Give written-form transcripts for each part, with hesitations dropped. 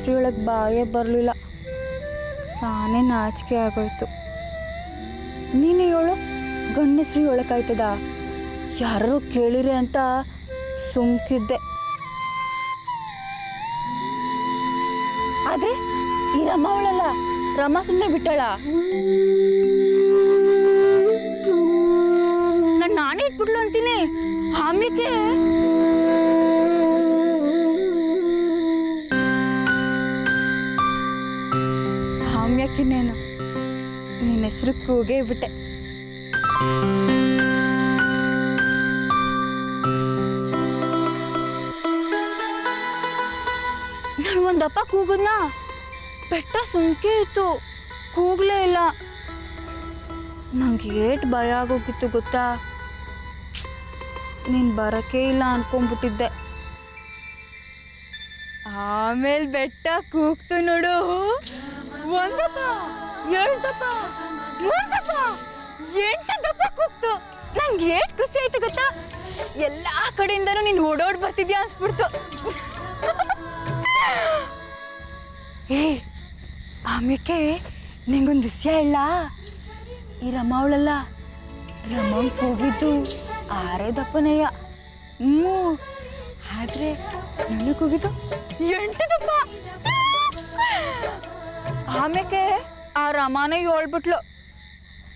ಹೆಸರು ಹೇಳಕ್ಕೆ ಬಾಯೇ ಬರಲಿಲ್ಲ. ಸಾನೇ ನಾಚಿಕೆ ಆಗೋಯ್ತು. ನೀನೇ ಹೇಳು, ಗಂಡ ಹೆಸರು ಹೇಳೋಕ್ಕಾಯ್ತದ? ಯಾರು ಕೇಳಿರಿ ಅಂತ ಸುಮ್ಕಿದ್ದೆ. ಆದ್ರೆ ಈ ರಮ ಅವಳಲ್ಲ, ರಮ ಸುಮ್ಮನೆ ಬಿಟ್ಟಳ. ನಾನೇ ಇಟ್ಬಿಡ್ಲು ಅಂತೀನಿ. ಆಮೇಲೆ ಹಾಮ್ಯಾಕಿನೇನು ನಿನ್ನ ಹೆಸರು ಕೂಗೇ ಬಿಟ್ಟೆ. ನಾನು ಒಂದಪ್ಪ ಕೂಗದ್ನ ಬೆಟ್ಟ ಸುಮ್ಕೆ ಇತ್ತು, ಕೂಗ್ಲೇ ಇಲ್ಲ. ನಂಗೆ ಏಟ್ ಭಯ ಆಗೋಗಿತ್ತು ಗೊತ್ತಾ? ನೀನು ಬರೋಕೆ ಇಲ್ಲ ಅನ್ಕೊಂಡ್ಬಿಟ್ಟಿದ್ದೆ. ಆಮೇಲೆ ಬೆಟ್ಟ ಕೂಗ್ತು ನೋಡು, ಒಂದಪ್ಪ, ಎರಡಪ್ಪ, ಮೂರಪ್ಪ, 8 ದಪ್ಪ ಕೂಗ್ತು. ನಂಗೆ ಏಟ್ ಖುಷಿ ಆಯ್ತು ಗೊತ್ತಾ? ಎಲ್ಲ ಕಡೆಯಿಂದನೂ ನೀನು ಓಡೋಡ್ ಬರ್ತಿದ್ಯಾ ಅನ್ಸ್ಬಿಡ್ತು. ಆಮೇಲೆ ನಿಂಗೊಂದು ವಿಷಯ ಇಲ್ಲ. ಈ ರಮ ಅವಳಲ್ಲ, ರಮಂಗ್ ಕೂಗಿದ್ದು 6 ದಪ್ಪನಯ್ಯ. ಆದ್ರೆ ನನಗೆ ಕೂಗಿದ್ದು 8 ದಪ್ಪ. ಆಮೇಲೆ ಆ ರಮಾನ ಹೇಳ್ಬಿಟ್ಲು,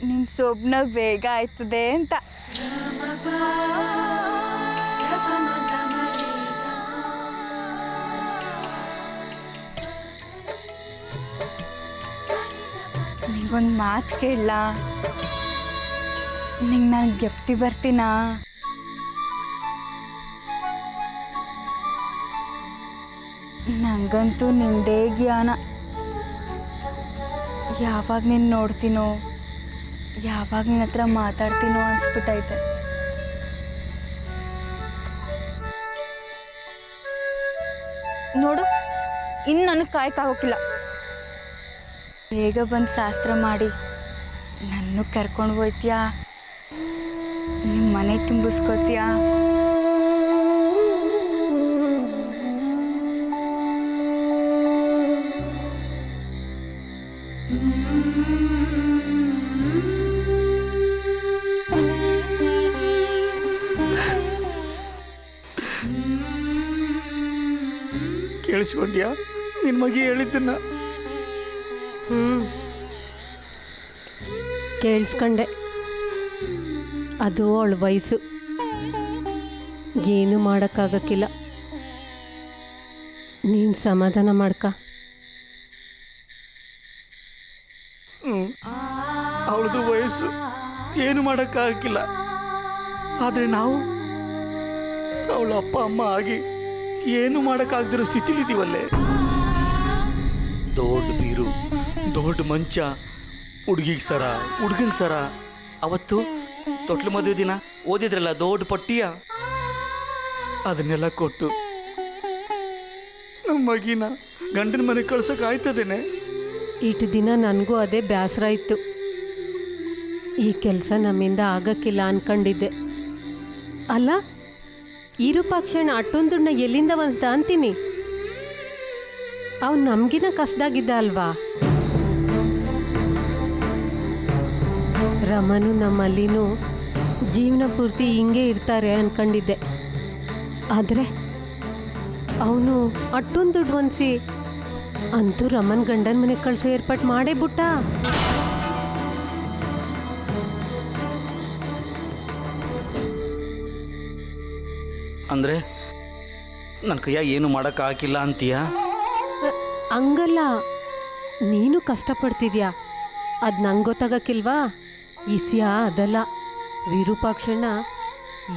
ನಿನ್ ಸೊಬ್ನ ಬೇಗ ಆಯ್ತದೆ ಅಂತ. ನಿಂಗೊಂದು ಮಾತು ಕೇಳಲ್ಲ? ನಿಂಗೆ ನಾನು ಗೆಪ್ತಿ ಬರ್ತೀನಾ? ನಂಗಂತೂ ನಿಂದೇ ಜ್ಞಾನ. ಯಾವಾಗ ನೀನು ನೋಡ್ತೀನೋ, ಯಾವಾಗ ನಿನ್ನ ಹತ್ರ ಮಾತಾಡ್ತೀನೋ ಅನ್ಸ್ಬಿಟ್ಟೈತೆ. ನೋಡು, ಇನ್ನು ನನಗೆ ಕಾಯಕ್ಕಾಗೋಕ್ಕಿಲ್ಲ. ಬೇಗ ಬಂದು ಶಾಸ್ತ್ರ ಮಾಡಿ ನನ್ನ ಕರ್ಕೊಂಡು ಹೋಯ್ತೀಯಾ? ನಿಮ್ಮ ಮನೆ ತುಂಬಿಸ್ಕೋತೀಯಾ? ಕೇಳಿಸ್ಕೊಂಡ್ಯಾ ನಿನ್ನ ಮಗಿ ಹೇಳಿದ್ದನ್ನ? ಕೇಳಿಸ್ಕೊಂಡೆ. ಅದು ಅವಳ ವಯಸ್ಸು, ಏನು ಮಾಡೋಕ್ಕಾಗಕ್ಕಿಲ್ಲ. ನೀನು ಸಮಾಧಾನ ಮಾಡ್ಕ. ಅವಳದು ವಯಸ್ಸು, ಏನು ಮಾಡೋಕ್ಕಾಗಕ್ಕಿಲ್ಲ. ಆದರೆ ನಾವು ಅವಳ ಅಪ್ಪ ಅಮ್ಮ ಆಗಿ ಏನು ಮಾಡೋಕ್ಕಾಗದಿರೋ ಸ್ಥಿತಿಲಿದ್ದೀವಲ್ಲೇ. ದೊಡ್ಡ ಬೀರು, ದೊಡ್ಡ ಮಂಚ, ಹುಡುಗಿಗೆ ಸರ, ಹುಡುಗಂಗೆ ಸರ. ಅವತ್ತು ತೊಟ್ಲು ಮದುವೆ ದಿನ ಓದಿದ್ರಲ್ಲ ದೊಡ್ಡ ಪಟ್ಟಿಯ, ಅದನ್ನೆಲ್ಲ ಕೊಟ್ಟು ನಮ್ಮ ಮಗಿನ ಗಂಡನ ಮನೆಗೆ ಕಳ್ಸೋಕೆ ಆಯ್ತದೇನೆ? ಇಷ್ಟು ದಿನ ನನಗೂ ಅದೇ ಬೇಸರ ಇತ್ತು. ಈ ಕೆಲಸ ನಮ್ಮಿಂದ ಆಗಕ್ಕಿಲ್ಲ ಅನ್ಕೊಂಡಿದ್ದೆ. ಅಲ್ಲ, ಈರುಪಾಕ್ಷಣ ಅಟ್ಟೊಂದುಣ್ಣ ಎಲ್ಲಿಂದ ಬಂದ ಅಂತೀನಿ. ಅವ್ನು ನಮಗಿನ ಕಷ್ಟದಾಗಿದ್ದ ಅಲ್ವಾ? ರಮನು ನಮ್ಮಲ್ಲಿನೂ ಜೀವನ ಪೂರ್ತಿ ಹಿಂಗೆ ಇರ್ತಾರೆ ಅನ್ಕೊಂಡಿದ್ದೆ. ಆದರೆ ಅವನು ಅಟ್ಟೊಂದು ದುಡ್ಡು ಹೊಂದಿಸಿ ಅಂತೂ ರಮನ್ ಗಂಡನ ಮನೆಗೆ ಕಳಿಸೋ ಏರ್ಪಾಟ್ ಮಾಡೇ ಬಿಟ್ಟ. ಅಂದರೆ ನನ್ನ ಕೈಯಾಗ ಏನು ಮಾಡೋಕ್ಕಾಗಿಲ್ಲ ಅಂತೀಯ? ಹಂಗಲ್ಲ, ನೀನು ಕಷ್ಟಪಡ್ತಿದ್ಯಾ, ಅದು ನಂಗೆ ಗೊತ್ತಾಗಕ್ಕಿಲ್ವಾ? ಇಸ್ಯ ಅದಲ್ಲ, ವಿರೂಪಾಕ್ಷಣ್ಣ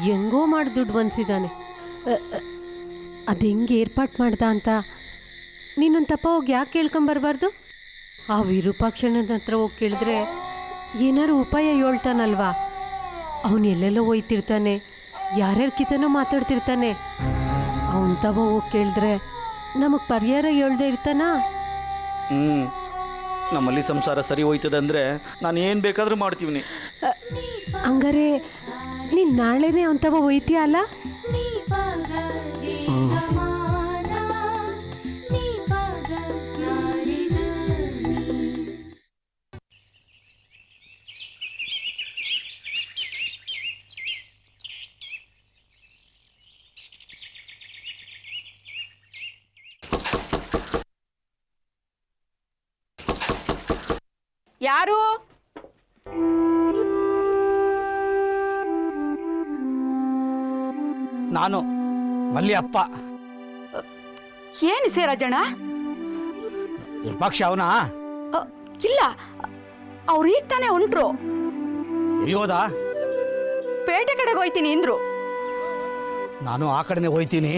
ಹೆಂಗೋ ಮಾಡಿ ದುಡ್ಡು ಹೊಂದಿಸಿದ್ದಾನೆ. ಅದು ಹೆಂಗೆ ಏರ್ಪಾಟ್ ಮಾಡ್ದ ಅಂತ ನೀನೊಂದು ತಪ್ಪ ಹೋಗಿ ಯಾಕೆ ಕೇಳ್ಕೊಂಬರ್ಬಾರ್ದು? ಆ ವಿರೂಪಾಕ್ಷಣ್ಣನ ಹತ್ರ ಹೋಗಿ ಕೇಳಿದ್ರೆ ಏನಾರು ಉಪಾಯ ಹೇಳ್ತಾನಲ್ವಾ? ಅವನು ಎಲ್ಲೆಲ್ಲೋ ಹೋಯ್ತಿರ್ತಾನೆ, ಯಾರ್ಯಾರ ಕಿತನೋ ಮಾತಾಡ್ತಿರ್ತಾನೆ. ಅವನ ತವ ಹೋಗಿ ಕೇಳಿದ್ರೆ ನಮಗೆ ಪರಿಹಾರ ಹೇಳ್ದೆ ಇರ್ತಾನ. ನಮ್ಮಲ್ಲಿ ಸಂಸಾರ ಸರಿ ಹೋಯ್ತದೆ ಅಂದರೆ ನಾನು ಏನು ಬೇಕಾದರೂ ಮಾಡ್ತೀವಿ. ಹಂಗಾರೆ ನೀನು ನಾಳೆನೇ ಅವನ ತವ ಹೋಯ್ತೀಯ ಅಲ್ಲ? ಯಾರು? ನಾನು ಮಲ್ಲಿ ಅಪ್ಪ. ಏನು ರಾಜಣ್ಣ? ವಿರೂಪಾಕ್ಷ ಅವನಾ? ಇಲ್ಲ, ಅವ್ರು ಈಗ ತಾನೇ ಹೊಂಟ್ರು. ಎಲ್ಲಿ ಹೋದ? ಪೇಟೆ ಕಡೆಗೆ ಹೋಯ್ತೀನಿ ಅಂದ್ರು. ನಾನು ಆ ಕಡೆನೇ ಹೋಯ್ತೀನಿ,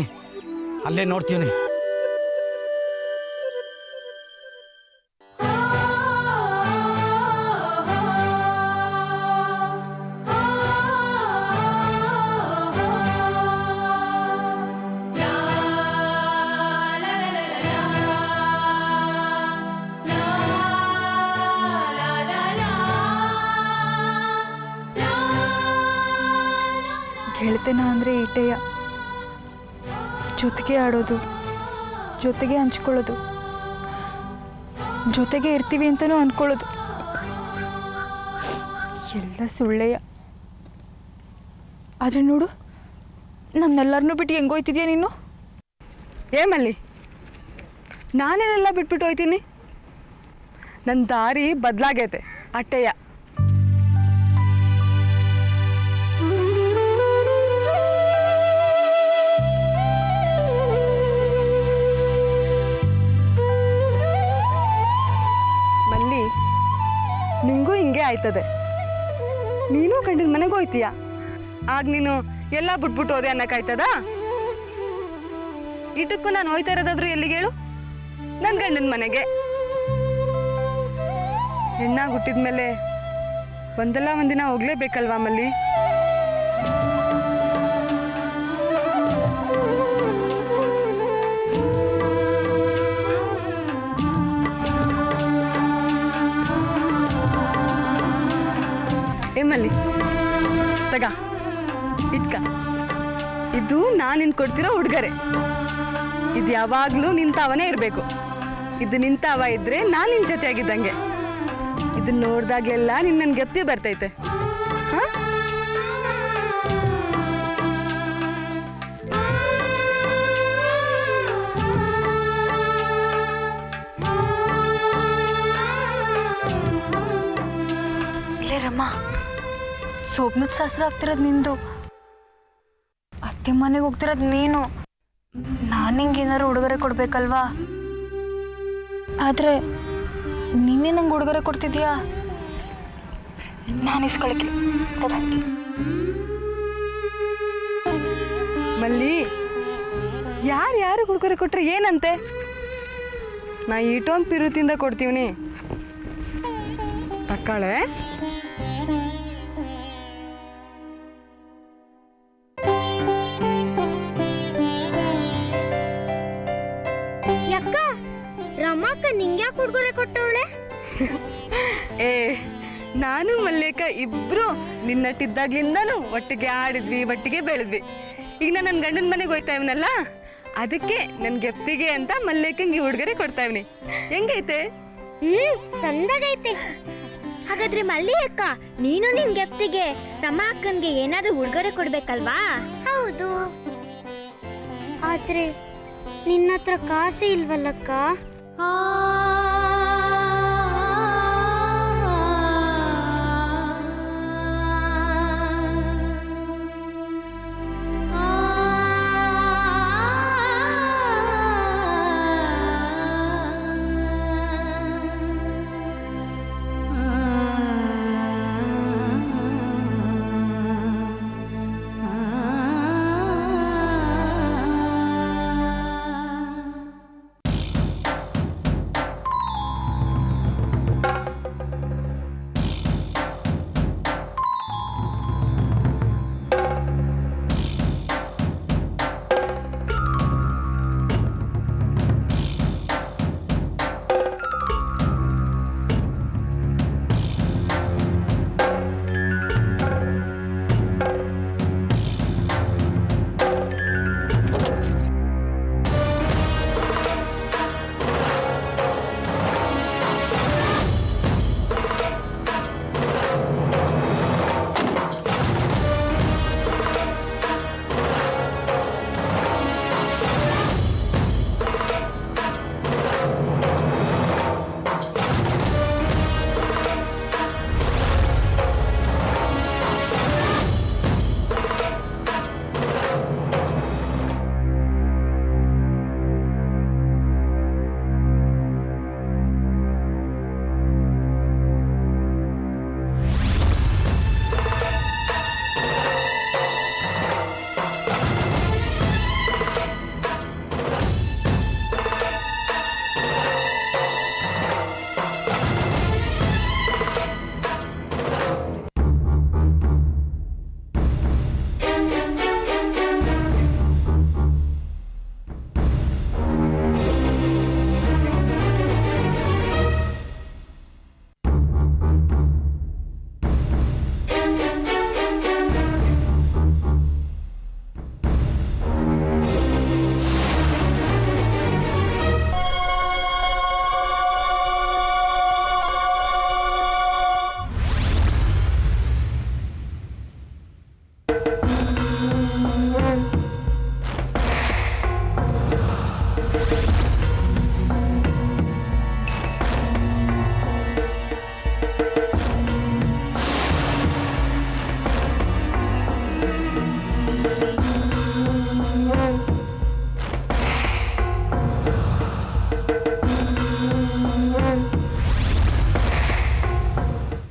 ಅಲ್ಲೇ ನೋಡ್ತೀನಿ. ಗೆಳತನ ಅಂದರೆ ಈಟೆಯ, ಜೊತೆಗೆ ಆಡೋದು, ಜೊತೆಗೆ ಹಂಚ್ಕೊಳ್ಳೋದು, ಜೊತೆಗೆ ಇರ್ತೀವಿ ಅಂತಲೂ ಅಂದ್ಕೊಳ್ಳೋದು ಎಲ್ಲ ಸುಳ್ಳೆಯ. ಆದರೆ ನೋಡು, ನಮ್ನೆಲ್ಲರನ್ನೂ ಬಿಟ್ಟು ಹೆಂಗೋಯ್ತಿದ್ಯಾ ನೀನು? ಏಮಲ್ಲಿ ನಾನೇನೆಲ್ಲ ಬಿಟ್ಬಿಟ್ಟು ಹೋಯ್ತೀನಿ? ನನ್ನ ದಾರಿ ಬದಲಾಗೈತೆ ಅಟ್ಟೆಯ. ಮಲ್ಲಿ, ನಿಂಗೂ ಹಿಂಗೆ ಆಯ್ತದೆ. ನೀನು ಗಂಡನ ಮನೆಗೆ ಹೋಯ್ತೀಯ, ಆಗ ನೀನು ಎಲ್ಲ ಬಿಟ್ಬಿಟ್ಟು ಹೋದೆ ಅನ್ನಕ್ಕಾಯ್ತದ? ಇಟಕ್ಕೂ ನಾನು ಹೋಯ್ತಾ ಇರೋದಾದ್ರೂ ಎಲ್ಲಿಗೆ ಹೇಳು? ನನ್ನ ಗಂಡನ ಮನೆಗೆ. ಹೆಣ್ಣಾಗಿ ಹುಟ್ಟಿದ್ಮೇಲೆ ಒಂದಲ್ಲ ಒಂದಿನ ಹೋಗ್ಲೇಬೇಕಲ್ವಾ ಮಲ್ಲಿ? ಮಲ್ಲಿ ತಗ ಇಟ್ಕ, ಇದು ನಾನು ನಿನ್ ಕೊಡ್ತಿರೋ ಉಡುಗೊರೆ. ಇದು ಯಾವಾಗ್ಲೂ ನಿಂತಾವನೇ ಇರಬೇಕು. ಇದು ನಿಂತಾವ ಇದ್ರೆ ನಾನು ನಿನ್ ಜೊತೆ ಆಗಿದ್ದಂಗೆ. ಇದನ್ನ ನೋಡ್ದಾಗ್ಲೆಲ್ಲ ನಿನ್ ನನ್ ಗೆಪ್ತಿ ಬರ್ತೈತೆ. ಹ? ಇಲ್ಲೇ ರಮ್ಮ, ಸೋಪ್ನದ ಶಾಸ್ತ್ರ ಆಗ್ತಿರೋದು ನಿಂದು, ಅತ್ತೆ ಮನೆಗೆ ಹೋಗ್ತಿರೋದು ನೀನು. ನಾನು ಹಿಂಗೆ ಏನಾರು ಉಡುಗೊರೆ ಕೊಡ್ಬೇಕಲ್ವಾ? ಆದರೆ ನೀನೇ ನಂಗೆ ಉಡುಗೊರೆ ಕೊಡ್ತಿದ್ಯಾ? ನಾನು ಇಸ್ಕೊಳಕ್ಕೆ ಮಲ್ಲಿ, ಯಾರು ಉಡುಗೊರೆ ಕೊಟ್ರೆ ಏನಂತೆ? ನಾ ಈಟೊಂದು ಪಿರುತಿಂದ ಕೊಡ್ತೀವಿ. ತಕ್ಕಾಳೆ. ರಮಾಕ ನಿಂಗ್ಯಾಕೆ ಉಡುಗೊರೆ ಕೊಟ್ಟವಳೆ? ಏ, ನಾನು ಮಲ್ಲೇಕ ಇಬ್ರು ನಿನ್ನಟ್ಟಿದ್ದಾಗ್ಲಿಂದನೂ ಒಟ್ಟಿಗೆ ಆಡಿದ್ವಿ, ಒಟ್ಟಿಗೆ ಬೆಳೆದ್ವಿ. ಈಗ ನಾನು ನನ್ನ ಗಂಡನ ಮನೆಗೆ ಹೋಯ್ತಾ ಇವನಲ್ಲ, ಅದಕ್ಕೆ ನನ್ನ ಗೆಪ್ತಿಗೆ ಅಂತ ಮಲ್ಲೇಕಂಗೆ ಉಡುಗೊರೆ ಕೊಡ್ತಾ ಇವ್ನಿ. ಹೆಂಗೈತೆ? ಸಂದಾಗೈತೆ. ಹಾಗಾದ್ರೆ ಮಲ್ಲಿ ಅಕ್ಕ, ನೀನು ನಿನ್ ಗೆಪ್ತಿಗೆ ರಮಾ ಅಕ್ಕನ್ಗೆ ಏನಾದ್ರೂ ಉಡುಗೊರೆ ಕೊಡ್ಬೇಕಲ್ವಾ? ಹೌದು. ಆದ್ರೆ ನಿನ್ನ ಹತ್ರ ಕಾಸೇ ಇಲ್ವಲ್ಲಕ್ಕ?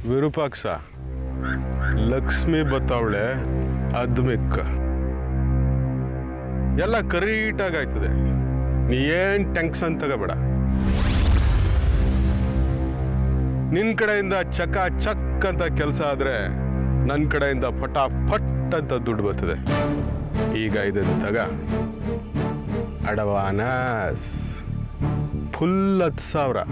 ವಿರೂಪಾಕ್ಷ ಲಕ್ಷ್ಮಿ ಬತ್ತವಳೆ ಅದ್ಮಿಕ್ಕ ಎಲ್ಲ ಕರೀಟಾಗಿ ಆಯ್ತದೆ. ನೀ ಏನ್ ಟೆನ್ಷನ್ ತಗೋಬೇಡ. ನಿನ್ ಕಡೆಯಿಂದ ಚಕ ಚಕ್ ಅಂತ ಕೆಲಸ ಆದ್ರೆ ನನ್ನ ಕಡೆಯಿಂದ ಫಟಾಫಟ್ ಅಂತ ದುಡ್ಡು ಬರ್ತದೆ. ಈಗ ಇದನ್ನ ತಗ, ಅಡವಾನಸ್ ಫುಲ್ 10,000.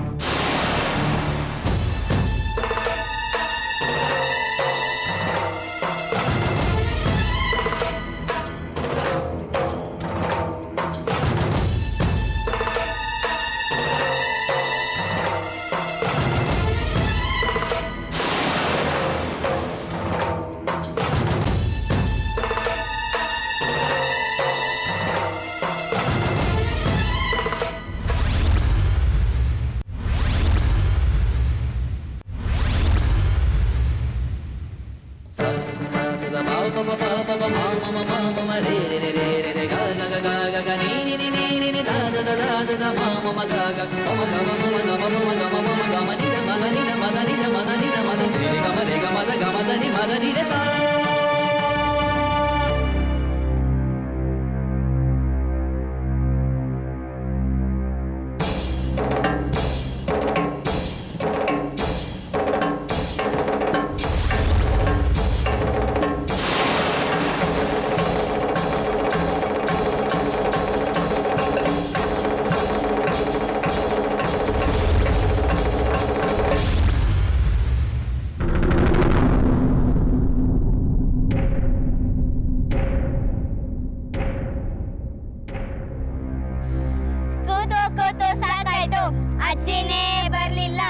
ಕೂತು ಸಾಕಾಯ್ತು, ಅಜ್ಜಿನೇ ಬರ್ಲಿಲ್ಲ.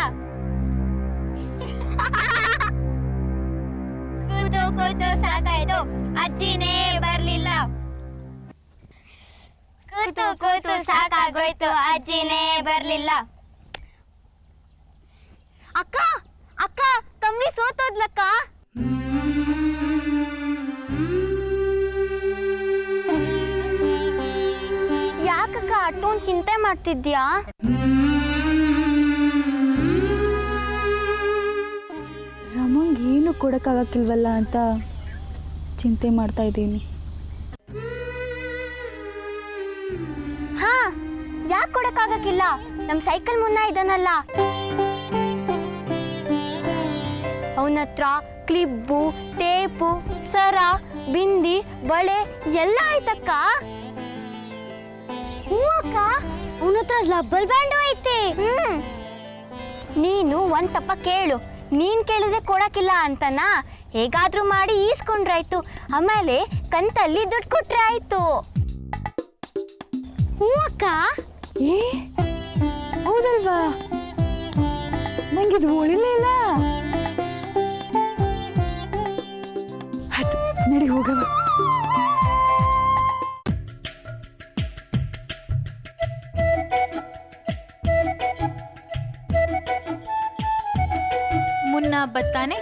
ಕೂತು ಸಾಕಾಯ್ತು, ಅಜ್ಜಿನೇ ಬರ್ಲಿಲ್ಲ. ಕೂತು ಸಾಕಾಗೋಯ್ತು, ಅಜ್ಜಿನೇ ಬರ್ಲಿಲ್ಲ. ಅಕ್ಕ ಅಕ್ಕ ಕಮ್ಮಿ ಸೋತೋದ್ಲಕ್ಕ. ಯಾಕಕ್ಕ ಅಷ್ಟೊಂದು ಚಿಂತೆ ಮಾಡ್ತಿದ್ಯಾ? ರಮಂಗ್ ಏನು ಕೊಡಕ್ಕಾಗಕ್ಕಿಲ್ವಲ್ಲ ಅಂತ ಚಿಂತೆ ಮಾಡ್ತಾ ಇದ್ದೀನಿ. ಹಾ, ಯಾಕೆ ಕೊಡಕ್ಕಾಗಕ್ಕಿಲ್ಲ? ನಮ್ ಸೈಕಲ್ ಮುನ್ನ ಇದನ್ನಲ್ಲ, ಅವನತ್ರ ಕ್ಲಿಪ್ಪು, ಟೇಪು, ಸರ, ಬಿಂದಿ, ಬಳೆ ಎಲ್ಲ ಆಯ್ತಕ್ಕ. ಹ್ಞೂ ಅಕ್ಕ, ಅವನತ್ರ ರಬ್ಬರ್ ಬ್ಯಾಂಡು ಐತೆ. ನೀನು ಒಂದ್ ತಪ್ಪ ಕೇಳು, ನೀನ್ ಕೇಳಿದ್ರೆ ಕೊಡಕ್ಕಿಲ್ಲ ಅಂತನಾ? ಹೇಗಾದ್ರೂ ಮಾಡಿ ಈಸ್ಕೊಂಡ್ರಾಯ್ತು, ಆಮೇಲೆ ಕಂತಲ್ಲಿ ದುಡ್ಡು ಕೊಟ್ರೆ ಆಯ್ತು. ಹ್ಞೂ ಅಕ್ಕ. ಹೌದಲ್ವಾ? ನಂಗಿದು ಉಳಿಲಿಲ್ಲ. ಆಯ್ತು, ನಡಿ ಹೋಗವ. ಮುನ್ನ ಬತ್ತಾನೆ,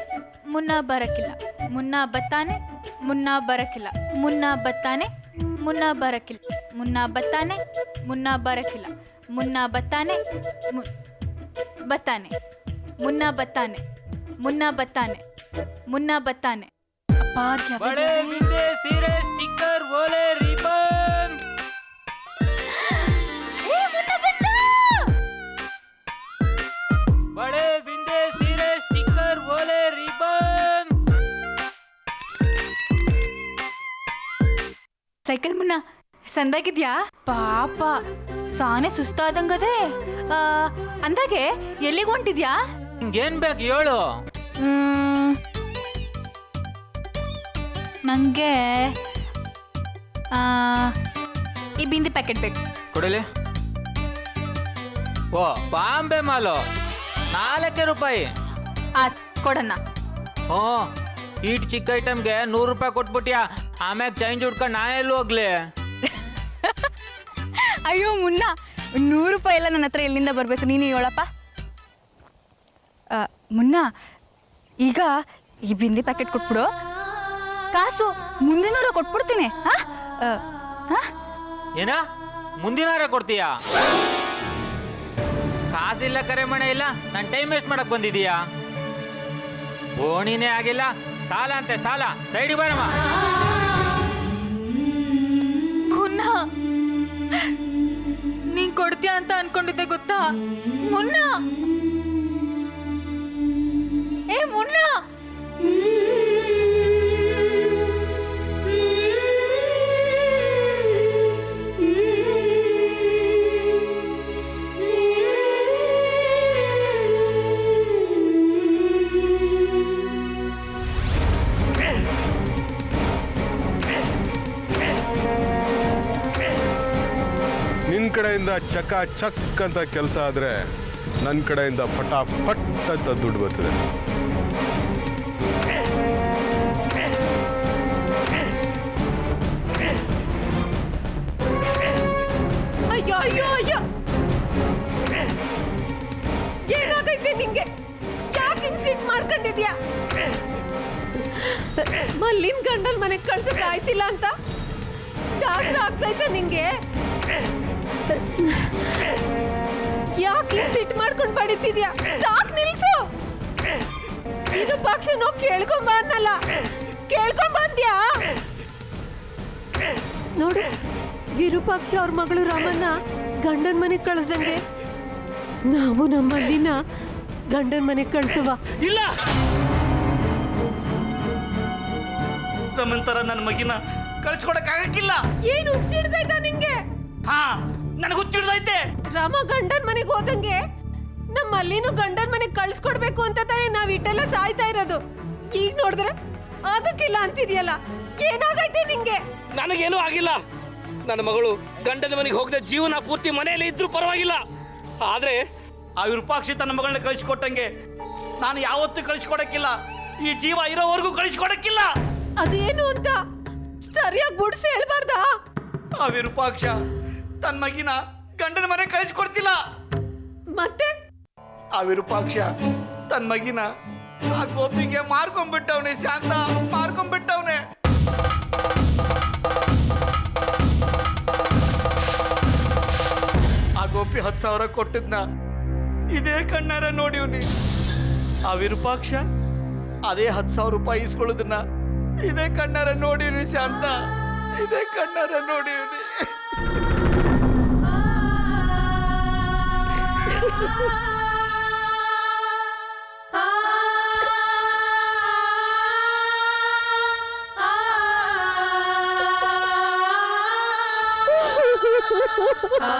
ಮುನ್ನ ಬರಕಿಲ್ಲ. ಮುನ್ನ ಬತ್ತಾನೆ, ಮುನ್ನ ಬರಕಿಲ್ಲ. ಮುನ್ನ ಬತ್ತಾನೆ, ಮುನ್ನ ಬರಕಿಲ್ಲ. ಮುನ್ನ ಬತ್ತಾನೆ, ಮುನ್ನ ಬರಕಿಲ್ಲ. ಮುನ್ನ ಬತ್ತಾನೆ, ಬತ್ತಾನೆ. ಮುನ್ನ ಬತ್ತಾನೆ, ಮುನ್ನ ಬತ್ತಾನೆ, ಮುನ್ನ ಬತ್ತಾನೆ. ಬಳೆ ಬಿಂದೆ ಸೀರೆ ಸ್ಟಿಕ್ಕರ್ ಓಲೆ ರಿಬನ್. ಬಳೆ ಬಿಂದೆ ಸೀರೆ ಸ್ಟಿಕ್ಕರ್ ಓಲೆ ರಿಬನ್. ಸೈಕಲ್ ಮುನ್ನ ಸಂದಾಗಿದ್ಯಾ? ಪಾಪ ಸಾನೆ ಸುಸ್ತಾದಂಗದೆ. ಅಂದಾಗೆ ಎಲ್ಲಿಗೆ ಹೊಂಟಿದ್ಯಾ? ಏನ್ ಬೇಕು ಹೇಳು. ನಂಗೆ ಈ ಬಿಂದಿ ಪ್ಯಾಕೆಟ್ ಬೇಕು. ಕೊಡಲಿ. ಓ ಬಾಂಬೆ ಮಾಲು 4 ರೂಪಾಯಿ. ಕೊಡಣ್ಣ. ಹ್ಞೂ, ಈಟ್ ಚಿಕ್ಕ ಐಟಮ್ಗೆ 100 ರೂಪಾಯಿ ಕೊಟ್ಬಿಟ್ಯಾ. ಆಮ್ಯಾಗ ಚೇಂಜ್ ಹುಡ್ಕೊಂಡು ನಾನೆಲ್ಲೂ ಹೋಗ್ಲಿ. ಅಯ್ಯೋ ಮುನ್ನ, 100 ರೂಪಾಯಿ ಎಲ್ಲ ನನ್ನ ಹತ್ರ ಎಲ್ಲಿಂದ ಬರಬೇಕು? ನೀನು ಹೇಳಪ್ಪ. ಮುನ್ನ, ಈಗ ಈ ಬಿಂದಿ ಪ್ಯಾಕೆಟ್ ಕೊಟ್ಬಿಡು, ಕಾಸು ಮುಂದಿನ ವಾರ ಕೊಟ್ಬಿಡ್ತೀನಿ. ಏನ ಮುಂದಿನ ವಾರ ಕೊಡ್ತೀಯಾ? ಕಾಸಿಲ್ಲ, ಕರೆ ಮನೆ ಇಲ್ಲ, ನಾನು ಟೈಮ್ ವೇಸ್ಟ್ ಮಾಡಕ್ ಬಂದಿದೀಯಾ? ಓಣಿನೇ ಆಗಿಲ್ಲ, ಸಾಲ ಅಂತೆ ಸಾಲ. ಸೈಡಿಗೆ ಬರಮ್ಮ. ಮುನ್ನ, ನೀನ್ ಕೊಡ್ತೀಯ ಅಂತ ಅನ್ಕೊಂಡಿದ್ದೆ ಗೊತ್ತಾ ಮುನ್ನ. ಏ ಮುನ್ನ, ನಿನ್ನ ಕಡೆಯಿಂದ ಚಕ ಚಕ್ ಅಂತ ಕೆಲಸ ಆದರೆ ನನ್ನ ಕಡೆಯಿಂದ ಫಟಾಫಟ್ ಅಂತ ದುಡ್ಡು ಬರ್ತದೆ. ಅಯ್ಯೋ ಅಯ್ಯೋ ಅಯ್ಯೋ, ಏನಾಗೈತೆ ನಿಂಗೆ? ಯಾಕೆ ಹಿಂಗ್ ಸಿಟ್ ಮಾಡ್ಕೊಂಡಿದ್ಯಾ? ಮಲ್ಲಿನ್ ಗಂಡಲ್ ಮನೆಗ್ ಕಳ್ಸಕ್ ಆಯ್ತಿಲ್ಲ ಅಂತ ದಾಸರ ಆಗ್ತೈತೆ ನಿಂಗೆ? ಯಾಕೆ ಸಿಟ್ ಮಾಡ್ಕೊಂಡ್ ಬಡಿತಿದ್ಯಾ? ಸಾಕ್ ನಿಲ್ಸು. ಇದು ಪಕ್ಷನೋ ಕೇಳ್ಕೊಂಬ ಅನ್ನಲ್ಲ, ಕೇಳ್ಕೊಂಬಂದ್ಯಾ? ನೋಡು, ವಿರೂಪಾಕ್ಷ ಅವ್ರ ಮಗಳು ರಾಮನ್ನ ಗಂಡನ ಮನೆಗೆ ಕಳಿಸ್ದಂಗೆ ನಾವು ನಮ್ಮ ಅಲ್ಲಿನ ಗಂಡನ ಮನೆಗೆ ಕಳಿಸುವ. ಇಲ್ಲ, ರಮನ್ ತರ ನನ್ನ ಮಗಿನ ಕಳ್ಸ್ಕೊಡಕ್ಕಾಗಕ್ಕಿಲ್ಲ. ಏನು ಹುಚ್ಚಿಡ್ದೈತ ನಿಂಗೆ? ಹಾ, ನನಗೆ ಹುಚ್ಚಿಡ್ದೈತೆ. ರಾಮ ಗಂಡನ ಮನೆಗೆ ಹೋದಂಗೆ ನಮ್ಮ ಅಲ್ಲಿನೂ ಗಂಡನ ಮನೆಗೆ ಕಳ್ಸ್ಕೊಡ್ಬೇಕು ಅಂತ ತಾನೇ ನಾವ್ ಇಟ್ಟೆಲ್ಲ ಸಾಯ್ತಾ ಇರೋದು. ಈಗ ನೋಡಿದ್ರೆ ಅದಕ್ಕಿಲ್ಲ ಅಂತಿದ್ಯಲ್ಲ, ಏನಾಗೈತೆ ನಿಂಗೆ? ನನಗೇನೂ ಆಗಿಲ್ಲ. ನನ್ನ ಮಗಳು ಗಂಡನ ಮನೆಗೆ ಹೋಗದೆ ಜೀವನ ಪೂರ್ತಿ ಮನೆಯಲ್ಲಿ ಇದ್ರೂ ಪರವಾಗಿಲ್ಲ. ಆದ್ರೆ ಆ ವಿರೂಪಾಕ್ಷಿ ತನ್ನ ಮಗಳನ್ನ ಕಳಿಸ್ಕೊಟ್ಟಂಗೆ ನಾನು ಯಾವತ್ತೂ ಕಳಿಸ್ಕೊಡಕ್ಕಿಲ್ಲ. ಈ ಜೀವ ಇರೋವರೆಗೂ ಕಳಿಸ್ಕೊಡಕ್ಕಿಲ್ಲ. ಅದೇನು ಅಂತ ಸರಿಯಾಗಿ ಬುಡ್ಸಿ ಹೇಳ್ಬಾರ್ದಾ? ಆ ವಿರೂಪಾಕ್ಷ ತನ್ನ ಮಗಿನ ಗಂಡನ ಮನೆಗೆ ಕಳಿಸ್ಕೊಡ್ತಿಲ್ಲ. ಮತ್ತೆ ಆ ವಿರೂಪಾಕ್ಷ ತನ್ನ ಮಗಿನ ಆ ಗೋಪಿಗೆ ಮಾರ್ಕೊಂಡ್ಬಿಟ್ಟವನೆ. ಶಾಂತ ಮಾರ್ಕೊಂಡ್ಬಿಟ್ಟವನೆ. ಆ ಗೋಪಿ 10,000 ಕೊಟ್ಟಿದ್ನ ಇದೇ ಕಣ್ಣಾರ ನೋಡಿವ್ನಿ. ಆ ವಿರೂಪಾಕ್ಷ ಅದೇ 10,000 ರೂಪಾಯಿ ಇಸ್ಕೊಳ್ಳೋದನ್ನ ಇದೇ ಕಣ್ಣಾರ ನೋಡಿವ್ನಿ. ಶಾಂತ, ಇದೇ ಕಣ್ಣಾರ ನೋಡಿವ್ನಿ. ಆ